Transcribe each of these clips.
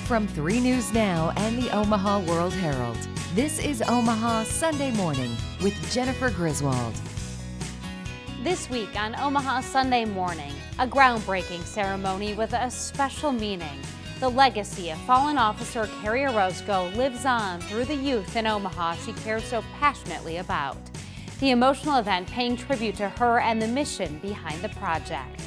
from 3 News Now and the Omaha World-Herald. This is Omaha Sunday Morning with Jennifer Griswold. This week on Omaha Sunday Morning, a groundbreaking ceremony with a special meaning. The legacy of fallen officer Carrie Orozco lives on through the youth in Omaha she cares so passionately about. The emotional event paying tribute to her and the mission behind the project.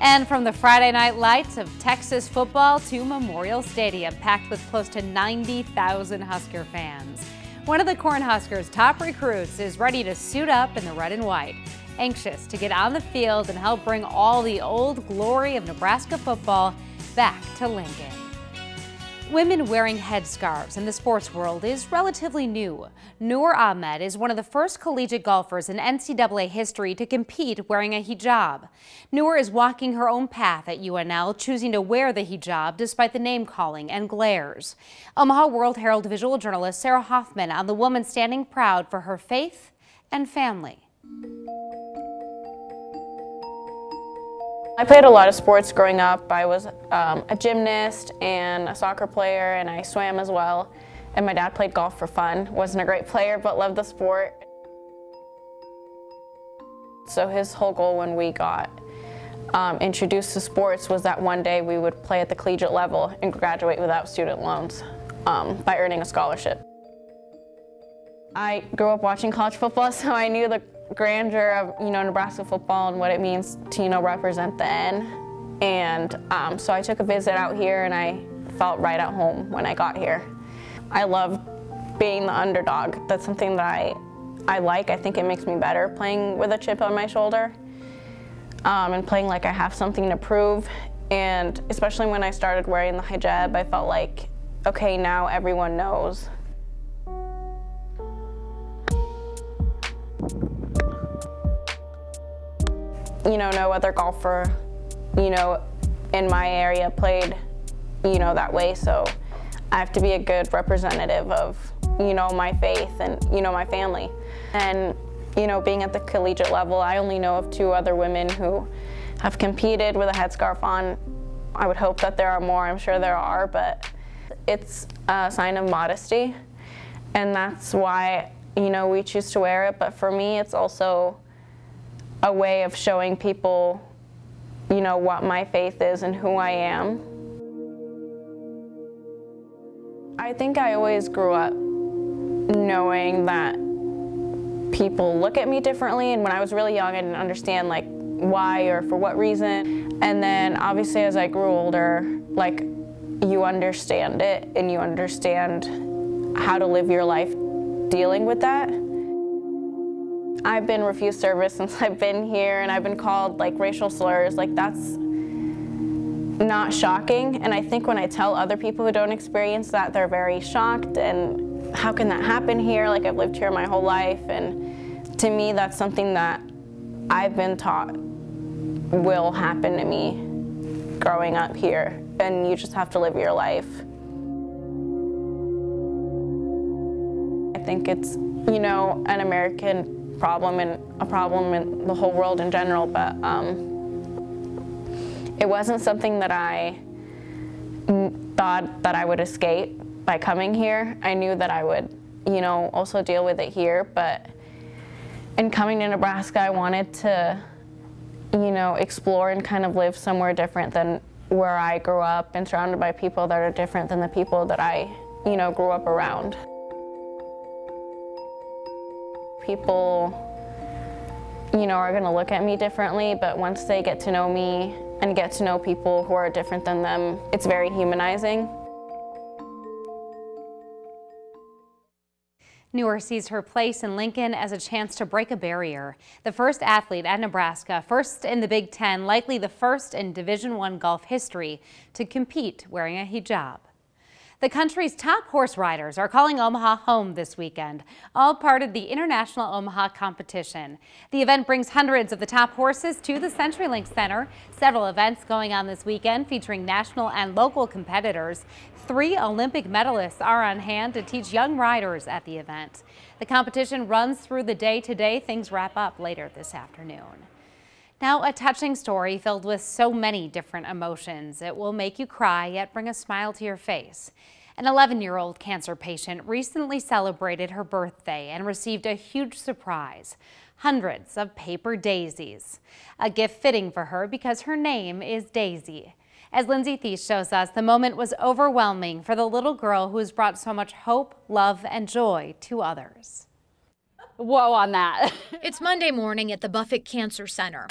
And from the Friday night lights of Texas football to Memorial Stadium, packed with close to 90,000 Husker fans. One of the Cornhuskers' top recruits is ready to suit up in the red and white, anxious to get on the field and help bring all the old glory of Nebraska football back to Lincoln. Women wearing headscarves in the sports world is relatively new. Noor Ahmed is one of the first collegiate golfers in NCAA history to compete wearing a hijab. Noor is walking her own path at UNL, choosing to wear the hijab despite the name-calling and glares. Omaha World-Herald visual journalist Sarah Hoffman on the woman standing proud for her faith and family. I played a lot of sports growing up. I was a gymnast and a soccer player, and I swam as well. And my dad played golf for fun. Wasn't a great player, but loved the sport. So his whole goal when we got introduced to sports was that one day we would play at the collegiate level and graduate without student loans by earning a scholarship. I grew up watching college football, so I knew the grandeur of, Nebraska football and what it means to, represent the N. And so I took a visit out here and I felt right at home when I got here. I love being the underdog. That's something that I like. I think it makes me better playing with a chip on my shoulder and playing like I have something to prove. And especially when I started wearing the hijab, I felt like, okay, now everyone knows. No other golfer, in my area played, that way. So I have to be a good representative of, my faith and, my family. And, being at the collegiate level, I only know of 2 other women who have competed with a headscarf on. I would hope that there are more. I'm sure there are, but it's a sign of modesty. And that's why, we choose to wear it. But for me, it's also a way of showing people, what my faith is and who I am. I think I always grew up knowing that people look at me differently, and when I was really young, I didn't understand why or for what reason. And then obviously as I grew older, you understand it and you understand how to live your life dealing with that. I've been refused service since I've been here, and I've been called racial slurs. That's not shocking, and I think when I tell other people who don't experience that, they're very shocked, and how can that happen here? I've lived here my whole life, and to me that's something that I've been taught will happen to me growing up here, and you just have to live your life. I think it's, an American problem and a problem in the whole world in general, but it wasn't something that I thought that I would escape by coming here. I knew that I would, also deal with it here, but in coming to Nebraska, I wanted to, explore and kind of live somewhere different than where I grew up and surrounded by people that are different than the people that I, grew up around. People, are going to look at me differently, but once they get to know me and get to know people who are different than them, it's very humanizing. Noor sees her place in Lincoln as a chance to break a barrier. The first athlete at Nebraska, first in the Big Ten, likely the first in Division I golf history to compete wearing a hijab. The country's top horse riders are calling Omaha home this weekend, all part of the International Omaha competition. The event brings hundreds of the top horses to the CenturyLink Center. Several events going on this weekend featuring national and local competitors. 3 Olympic medalists are on hand to teach young riders at the event. The competition runs through the day today. Things wrap up later this afternoon. Now, a touching story filled with so many different emotions. It will make you cry, yet bring a smile to your face. An 11-year-old cancer patient recently celebrated her birthday and received a huge surprise: hundreds of paper daisies. A gift fitting for her because her name is Daisy. As Lindsay Thies shows us, the moment was overwhelming for the little girl who has brought so much hope, love, and joy to others. Whoa on that. It's Monday morning at the Buffett Cancer Center.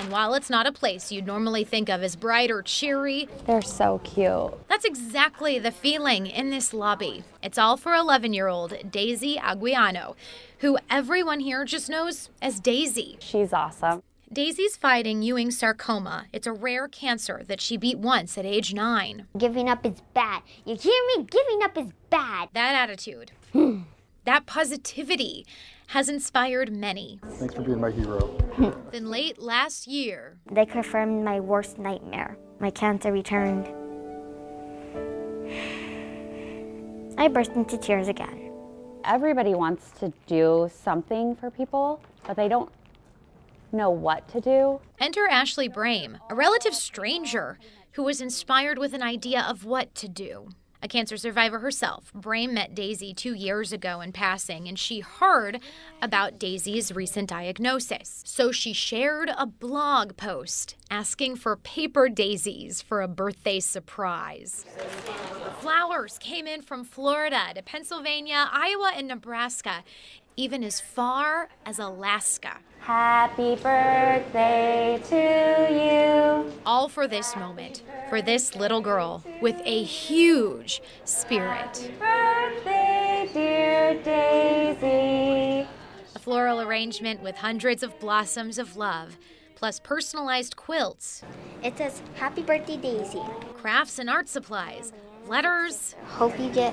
And while it's not a place you'd normally think of as bright or cheery, They're so cute. that's exactly the feeling in this lobby. It's all for 11-year-old Daisy Aguiano, who everyone here just knows as Daisy. She's awesome. Daisy's fighting Ewing sarcoma. It's a rare cancer that she beat once at age 9. Giving up is bad. You hear me? Giving up is bad. That attitude, that positivity has inspired many. Thanks for being my hero. Then late last year, They confirmed my worst nightmare. My cancer returned. I burst into tears again. Everybody wants to do something for people, but they don't know what to do. enter Ashley Brame, a relative stranger who was inspired with an idea of what to do. A cancer survivor herself, Brame met Daisy 2 years ago in passing, and she heard about Daisy's recent diagnosis. So she shared a blog post asking for paper daisies for a birthday surprise. Flowers came in from Florida to Pennsylvania, Iowa, and Nebraska, even as far as Alaska. Happy birthday to you. All for this moment, for this little girl with a huge spirit. Birthday, dear Daisy. A floral arrangement with hundreds of blossoms of love, plus personalized quilts, It says, Happy Birthday, Daisy. crafts and art supplies, letters, Hope you get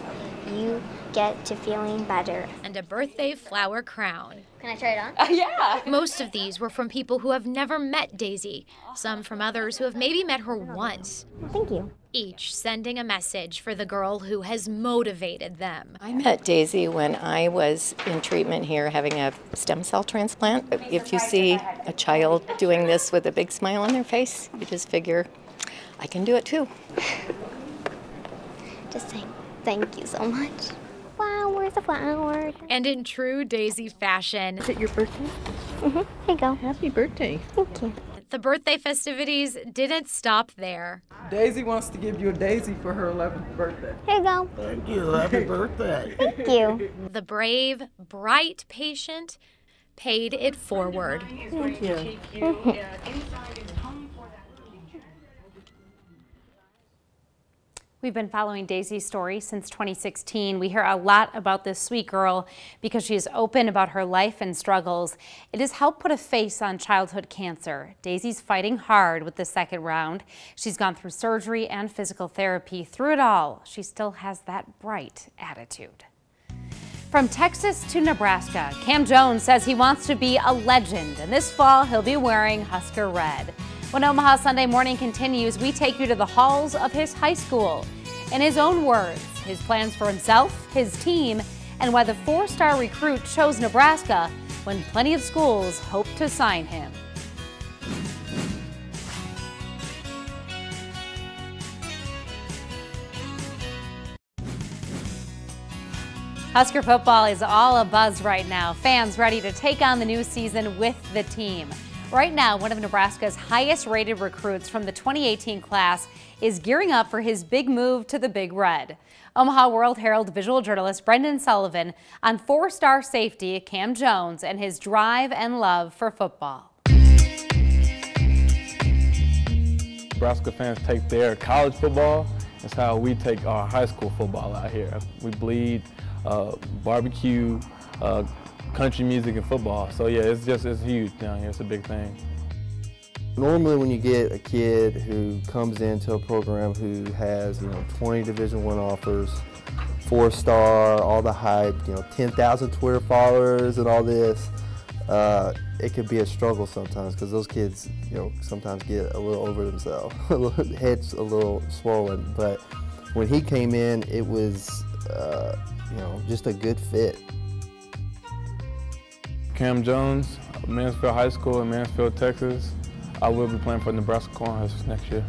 to feeling better. and a birthday flower crown. Can I try it on? Yeah. Most of these were from people who have never met Daisy, some from others who have maybe met her once, Thank you. each sending a message for the girl who has motivated them. I met Daisy when I was in treatment here having a stem cell transplant. If you see a child doing this with a big smile on their face, you just figure, I can do it too. Just saying thank you so much. Flowers, a flower. And in true Daisy fashion, Is it your birthday? Here you go. Happy birthday. Thank you. the birthday festivities didn't stop there. Daisy wants to give you a daisy for her 11th birthday. Here you go. Thank you. Happy birthday. Thank you. The brave, bright patient paid it forward. Thank you. We've been following Daisy's story since 2016. We hear a lot about this sweet girl because she is open about her life and struggles. It has helped put a face on childhood cancer. Daisy's fighting hard with the second round. She's gone through surgery and physical therapy. Through it all, she still has that bright attitude. From Texas to Nebraska, Cam Jones says he wants to be a legend, and this fall he'll be wearing Husker red. When Omaha Sunday Morning continues, we take you to the halls of his high school. In his own words, his plans for himself, his team, and why the four-star recruit chose Nebraska when plenty of schools hope to sign him. Husker football is all abuzz right now. Fans ready to take on the new season with the team. Right now, one of Nebraska's highest-rated recruits from the 2018 class is gearing up for his big move to the Big Red. Omaha World-Herald visual journalist Brendan Sullivan on four-star safety Cam Jones and his drive and love for football. Nebraska fans take their college football. That's how we take our high school football out here. We bleed barbecue, country music, and football. So yeah, it's huge down here. It's a big thing. Normally when you get a kid who comes into a program who has, 20 Division I offers, four-star, all the hype, 10,000 Twitter followers and all this, it could be a struggle sometimes because those kids, sometimes get a little over themselves, heads a little swollen. But when he came in, it was, just a good fit. Cam Jones, Mansfield High School in Mansfield, Texas. I will be playing for Nebraska Cornhuskers next year.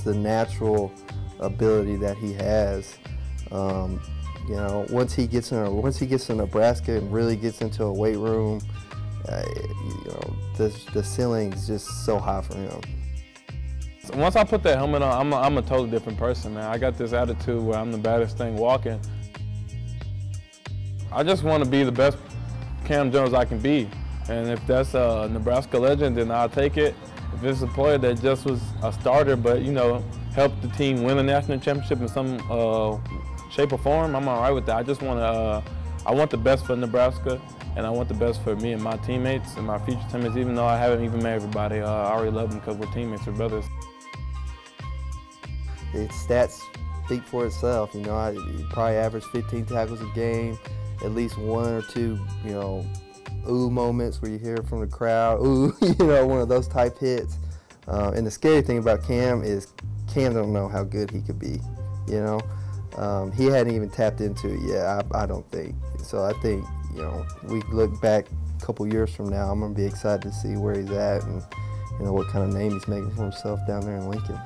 The natural ability that he has, you know, once he gets to Nebraska and really gets into a weight room, you know, the ceiling is just so high for him. Once I put that helmet on, I'm a totally different person, man. I got this attitude where I'm the baddest thing walking. I just want to be the best Cam Jones I can be. And if that's a Nebraska legend, then I'll take it. If it's a player that just was a starter but, you know, helped the team win a national championship in some shape or form, I'm all right with that. I just want to, I want the best for Nebraska, and I want the best for me and my teammates and my future teammates, even though I haven't even met everybody. I already love them because we're teammates, we're brothers. His stats speak for itself. You know, he probably averaged 15 tackles a game, at least 1 or 2, you know, ooh moments where you hear from the crowd, ooh, you know, one of those type hits. And the scary thing about Cam is Cam don't know how good he could be, you know. He hadn't even tapped into it yet, I don't think. So I think, you know, we look back a couple years from now, I'm going to be excited to see where he's at and, you know, what kind of name he's making for himself down there in Lincoln.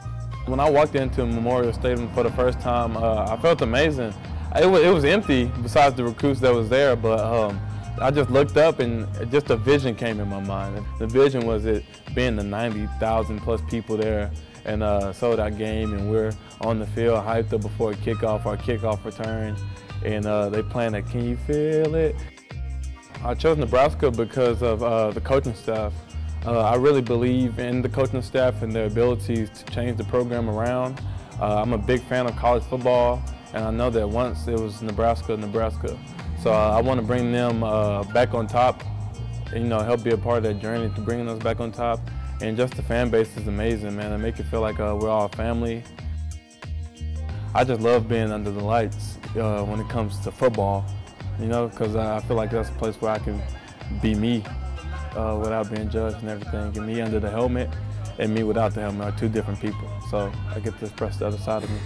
When I walked into Memorial Stadium for the first time, I felt amazing. It was empty besides the recruits that was there, but I just looked up and just a vision came in my mind. The vision was it being the 90,000 plus people there and sold out game, and we're on the field hyped up before kickoff, our kickoff return, and they playing that "Can You Feel It?" I chose Nebraska because of the coaching staff. I really believe in the coaching staff and their abilities to change the program around. I'm a big fan of college football, and I know that once it was Nebraska. So I want to bring them back on top, and, you know, help be a part of that journey to bringing us back on top. And just the fan base is amazing, man. They make it feel like we're all family. I just love being under the lights when it comes to football, you know, because I feel like that's a place where I can be me without being judged and everything. And me under the helmet and me without the helmet are two different people. So I get to express the other side of me.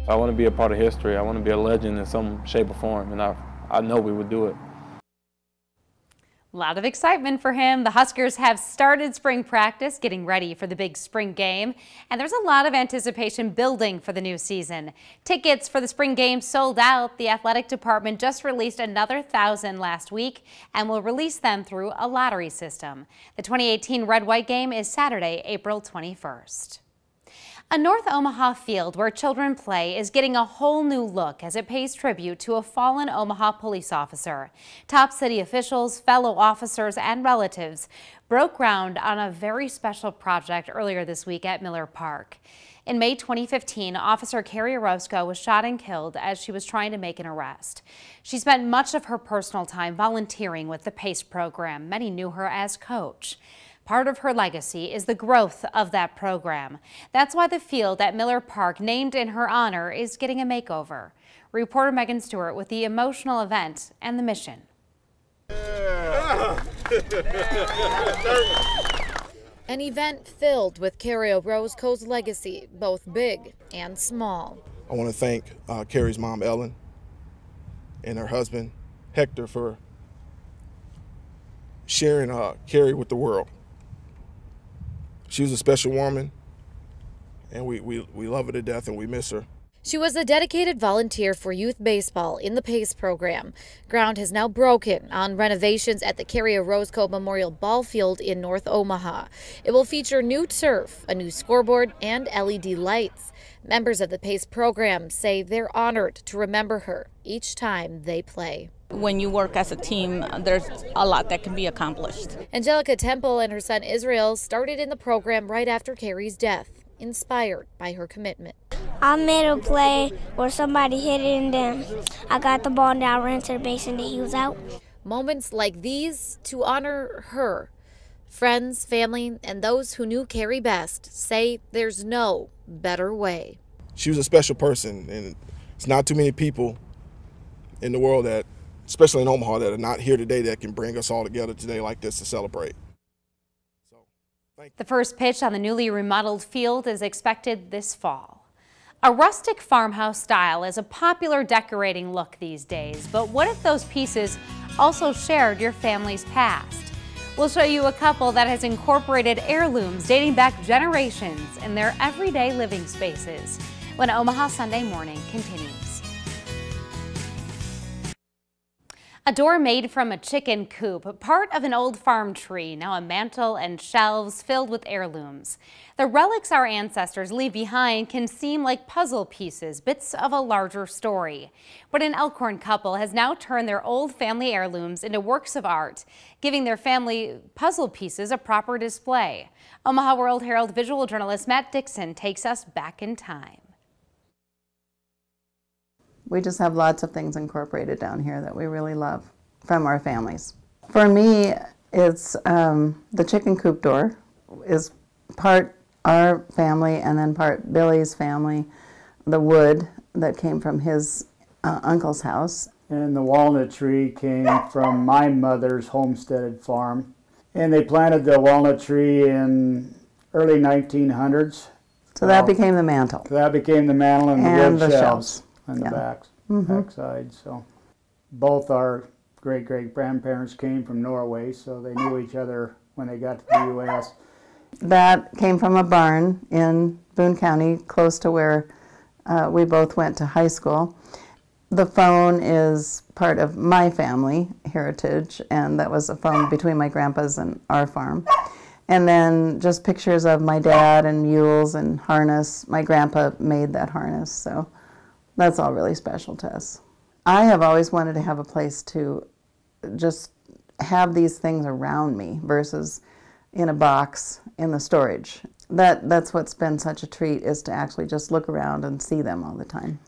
I want to be a part of history. I want to be a legend in some shape or form, and I know we would do it. A lot of excitement for him. The Huskers have started spring practice, getting ready for the big spring game, and there's a lot of anticipation building for the new season. Tickets for the spring game sold out. The athletic department just released another 1,000 last week and will release them through a lottery system. The 2018 Red-White game is Saturday, April 21st. A North Omaha field where children play is getting a whole new look as it pays tribute to a fallen Omaha police officer. Top city officials, fellow officers, and relatives broke ground on a very special project earlier this week at Miller Park. In May 2015, Officer Carrie Orozco was shot and killed as she was trying to make an arrest. She spent much of her personal time volunteering with the PACE program. Many knew her as coach. Part of her legacy is the growth of that program. That's why the field at Miller Park, named in her honor, is getting a makeover. Reporter Megan Stewart with the emotional event and the mission. An event filled with Carrie Orozco's legacy, both big and small. I want to thank Carrie's mom, Ellen, and her husband, Hector, for sharing Carrie with the world. She was a special woman, and we love her to death, and we miss her. She was a dedicated volunteer for youth baseball in the PACE program. Ground has now broken on renovations at the Carrie Orozco Memorial Ball Field in North Omaha. It will feature new turf, a new scoreboard, and LED lights. Members of the PACE program say they're honored to remember her each time they play. When you work as a team, there's a lot that can be accomplished. Angelica Temple and her son Israel started in the program right after Carrie's death, inspired by her commitment. I made a play where somebody hit it and then I got the ball and I ran to the base and then he was out. Moments like these to honor her. Friends, family, and those who knew Carrie best say there's no better way. She was a special person, and it's not too many people in the world that, especially in Omaha, that are not here today that can bring us all together today like this to celebrate. The first pitch on the newly remodeled field is expected this fall. A rustic farmhouse style is a popular decorating look these days, but what if those pieces also shared your family's past? We'll show you a couple that has incorporated heirlooms dating back generations in their everyday living spaces when Omaha Sunday Morning continues. A door made from a chicken coop, part of an old farm tree, now a mantle and shelves filled with heirlooms. The relics our ancestors leave behind can seem like puzzle pieces, bits of a larger story. But an Elkhorn couple has now turned their old family heirlooms into works of art, giving their family puzzle pieces a proper display. Omaha World-Herald visual journalist Matt Dixon takes us back in time. We just have lots of things incorporated down here that we really love from our families. For me, it's the chicken coop door is part our family and then part Billy's family. The wood that came from his uncle's house. And the walnut tree came from my mother's homesteaded farm. And they planted the walnut tree in early 1900s. So that became the mantle. That became the mantle and the wood shelves. On the Yeah. backside. So both our great-great-grandparents came from Norway, so they knew each other when they got to the U.S. That came from a barn in Boone County, close to where we both went to high school. The phone is part of my family heritage, and that was a phone between my grandpa's and our farm. And then just pictures of my dad and mules and harness. My grandpa made that harness, so that's all really special to us. I have always wanted to have a place to just have these things around me versus in a box in the storage. That's what's been such a treat, is to actually just look around and see them all the time.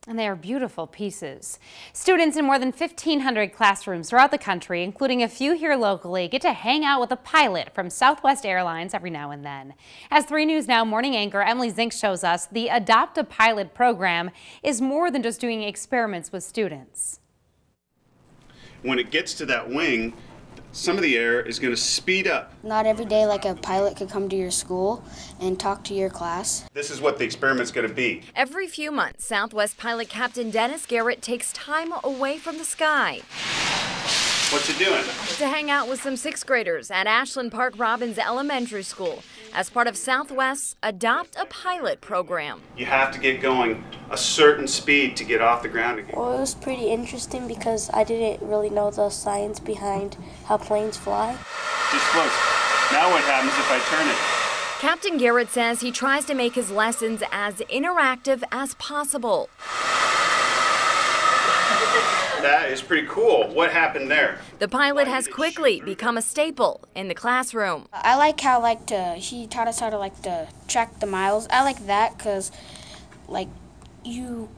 And they are beautiful pieces. Students in more than 1,500 classrooms throughout the country, including a few here locally, get to hang out with a pilot from Southwest Airlines every now and then. As 3 News Now morning anchor Emily Zink shows us, the Adopt a Pilot program is more than just doing experiments with students. When it gets to that wing, some of the air is going to speed up. Not every day like a pilot could come to your school and talk to your class. This is what the experiment's going to be. Every few months, Southwest pilot Captain Dennis Garrett takes time away from the sky. What you doing? To hang out with some 6th graders at Ashland Park Robbins Elementary School as part of Southwest's Adopt a Pilot program. You have to get going a certain speed to get off the ground again. Well, it was pretty interesting because I didn't really know the science behind how planes fly. Just close. Now what happens if I turn it? Captain Garrett says he tries to make his lessons as interactive as possible. That is pretty cool. What happened there? The pilot has quickly become a staple in the classroom. I like how he taught us how to track the miles. I like that because you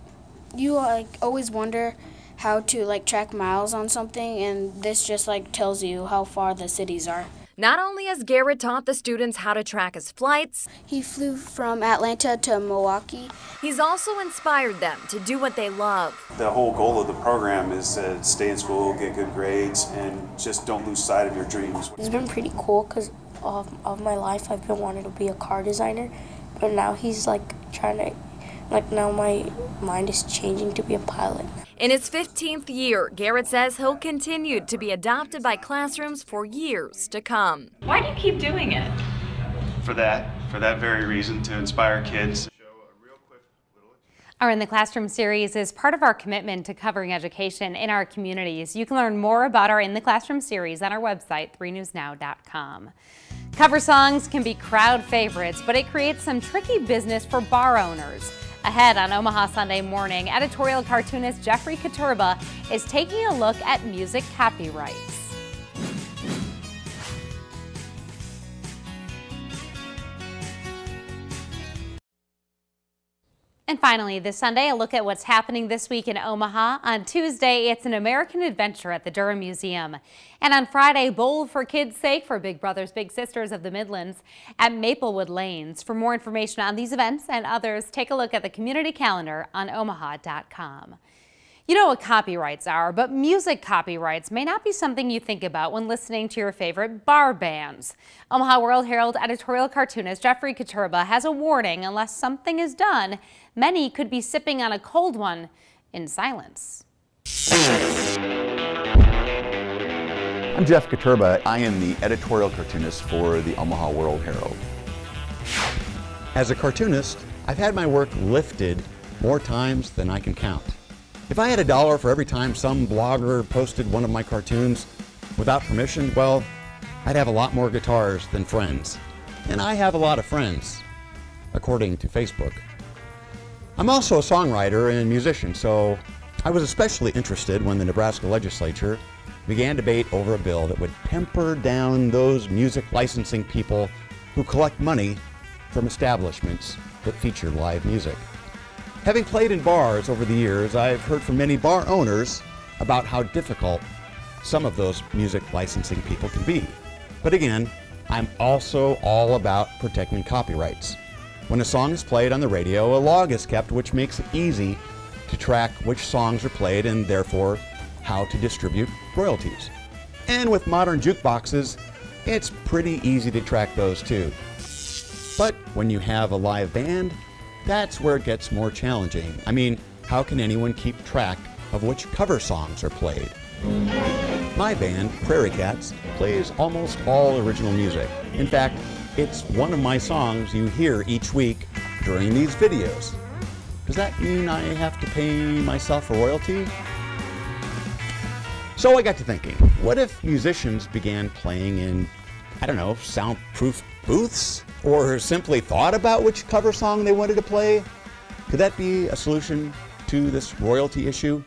always wonder how to track miles on something, and this just tells you how far the cities are. Not only has Garrett taught the students how to track his flights, he flew from Atlanta to Milwaukee. He's also inspired them to do what they love. The whole goal of the program is to stay in school, get good grades, and just don't lose sight of your dreams. It's been pretty cool because of my life I've been wanting to be a car designer, but now he's now my mind is changing to be a pilot. In his 15th year, Garrett says he'll continue to be adopted by classrooms for years to come. Why do you keep doing it? For that very reason, to inspire kids. Our In the Classroom series is part of our commitment to covering education in our communities. You can learn more about our In the Classroom series on our website, 3newsnow.com. Cover songs can be crowd favorites, but it creates some tricky business for bar owners. Ahead on Omaha Sunday Morning, editorial cartoonist Jeffrey Katurba is taking a look at music copyrights. And finally, this Sunday, a look at what's happening this week in Omaha. On Tuesday, it's an American adventure at the Durham Museum. And on Friday, Bowl for Kids' Sake for Big Brothers Big Sisters of the Midlands at Maplewood Lanes. For more information on these events and others, take a look at the community calendar on omaha.com. You know what copyrights are, but music copyrights may not be something you think about when listening to your favorite bar bands. Omaha World-Herald editorial cartoonist Jeffrey Katurba has a warning: unless something is done, many could be sipping on a cold one in silence. I'm Jeff Katurba. I am the editorial cartoonist for the Omaha World-Herald. As a cartoonist, I've had my work lifted more times than I can count. If I had $1 for every time some blogger posted one of my cartoons without permission, well, I'd have a lot more guitars than friends. And I have a lot of friends, according to Facebook. I'm also a songwriter and musician, so I was especially interested when the Nebraska legislature began debate over a bill that would temper down those music licensing people who collect money from establishments that feature live music. Having played in bars over the years, I've heard from many bar owners about how difficult some of those music licensing people can be. But again, I'm also all about protecting copyrights. When a song is played on the radio, a log is kept which makes it easy to track which songs are played and therefore how to distribute royalties. And with modern jukeboxes, it's pretty easy to track those too. But when you have a live band, that's where it gets more challenging. I mean, how can anyone keep track of which cover songs are played? My band, Prairie Cats, plays almost all original music. In fact, it's one of my songs you hear each week during these videos. Does that mean I have to pay myself a royalty? So I got to thinking, what if musicians began playing in, I don't know, soundproof booths? Or simply thought about which cover song they wanted to play? Could that be a solution to this royalty issue?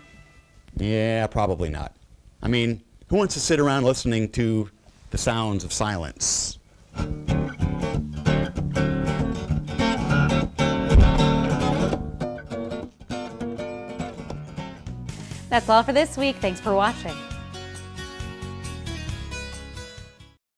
Yeah, probably not. I mean, who wants to sit around listening to the sounds of silence? That's all for this week. Thanks for watching.